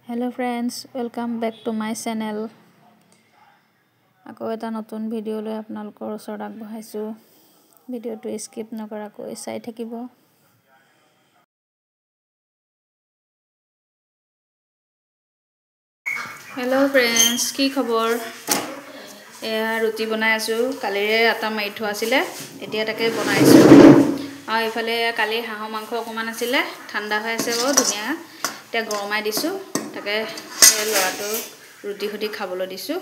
Hello friends, welcome back to my channel. আকৌ এটা নতুন ভিডিও লৈ আপোনালোকৰ ওচৰত আগবঢ়াইছো। ভিডিওটো স্কিপ নকৰাকৈ চাই থাকিব। Hello friends, কি খবৰ? এয়া ৰুটি বনাই আছো। কালিৰে আটা মাৰি থোৱা আছিল। এতিয়া তাকে বনাইছো। আৰু ইফালে কালি হাঁহৰ মাংস অকমান আছিল। ঠাণ্ডা হৈ আছে বহুত ধুনীয়া। এতিয়া গৰমাই দিছো। তাকে লৰাটো ৰুটি খুটি খাবলৈ দিছো।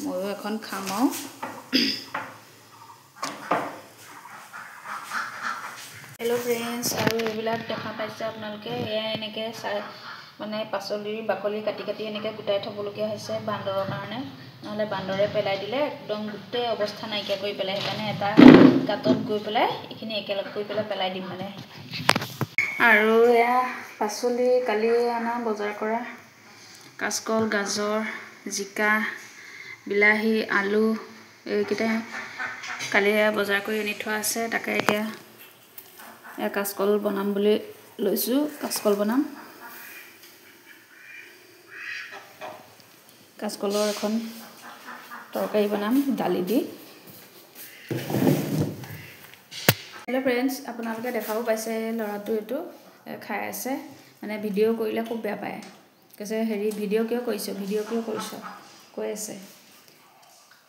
ময়ো এখন খাম আৰু হেল্ল' ফ্ৰেণ্ডছ আৰু এইবিলাক দেখা পাইছে আপোনালোকে এয়া এনেকে মানে পাচলিৰ বাকলি কাটি কাটি এনেকে গোটাই থবলগীয়া হৈছে বান্দৰৰ কাৰণে নহলে বান্দৰে পেলাই দিলে একদম গোটেই অৱস্থা নাইকিয়া কৰি পেলাই সেইকাৰণে এটা গাতত গৈ পেলাই এইখিনি একেলগ কৰি পেলাই দিম মানে আৰু এয়া পাচলি কালি আনা বজাৰ কৰা কাচকল গাজৰ জিকা বিলাহী আলু এইকেইটা কালি বজাৰ কৰি আনি থোৱা আছে তাকে এতিয়া কাচকল বনাম বুলি লৈছো কাচকল বনাম কাচকলৰ এখন তৰকাৰী বনাম দালি দি হেল্ল' ফ্ৰেণ্ডছ আপোনালোকে দেখাও পাইছে লৰাটো এটো খাই আছে মানে ভিডিও কৰিলে খুব বেয়া পায় কৈছে হেৰি ভিডিও কিয় কৰিছ কৈ আছে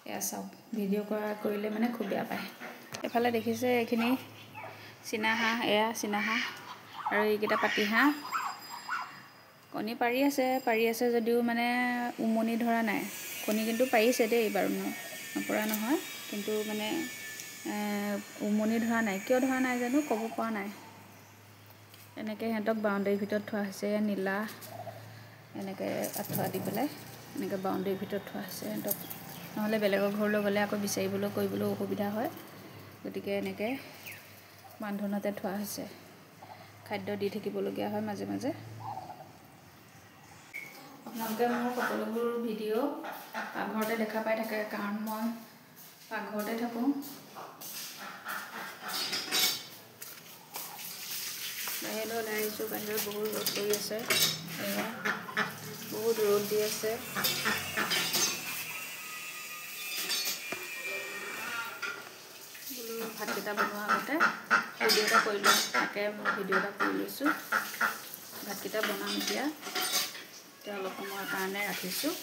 এয়া চাওক ভিডিও কৰিলে মানে খুব বেয়া পায় এফালে দেখিছে এইখিনি চিনা হাঁহ এয়া চিনা হাঁহ আৰু এইকেইটা পাতি হাঁহ কণী পাৰি আছে যদিও মানে উমনি ধৰা নাই কণী কিন্তু পাৰিছে দেই বাৰু নপৰা নহয় কিন্তু মানে উমনি ধৰা নাই কিয় ধৰা নাই জানো ক'ব পৰা নাই এনেকৈ সিহঁতক বাউণ্ডেৰীৰ ভিতৰত থোৱা হৈছে নীলা এনেকৈ আঁঠুৱা দি পেলাই এনেকৈ বাউণ্ডেৰীৰ ভিতৰত থোৱা হৈছে সিহঁতক নহ'লে বেলেগৰ ঘৰলৈ গ'লে আকৌ বিচাৰিবলৈ কৰিবলৈ অসুবিধা হয় গতিকে এনেকৈ বান্ধোনতে থোৱা হৈছে খাদ্য দি থাকিবলগীয়া হয় মাজে মাজে আপোনালোকে মোৰ সকলোবোৰ ভিডিও পাকঘৰতে দেখা পাই থাকে কাৰণ মই পাকঘৰতে থাকোঁ বাহিৰলৈ ওলাই আহিছোঁ বাহিৰত বহুত ৰ'দ পৰি আছে বহুত ৰ'দ দি আছে ভাতকেইটা বনোৱাৰ আগতে ভিডিও এটা কৰি লৈছোঁ তাকে মই ভিডিও এটা কৰি লৈছোঁ ভাতকেইটা বনাম এতিয়া অলপ সময়ৰ কাৰণে ৰাখিছোঁ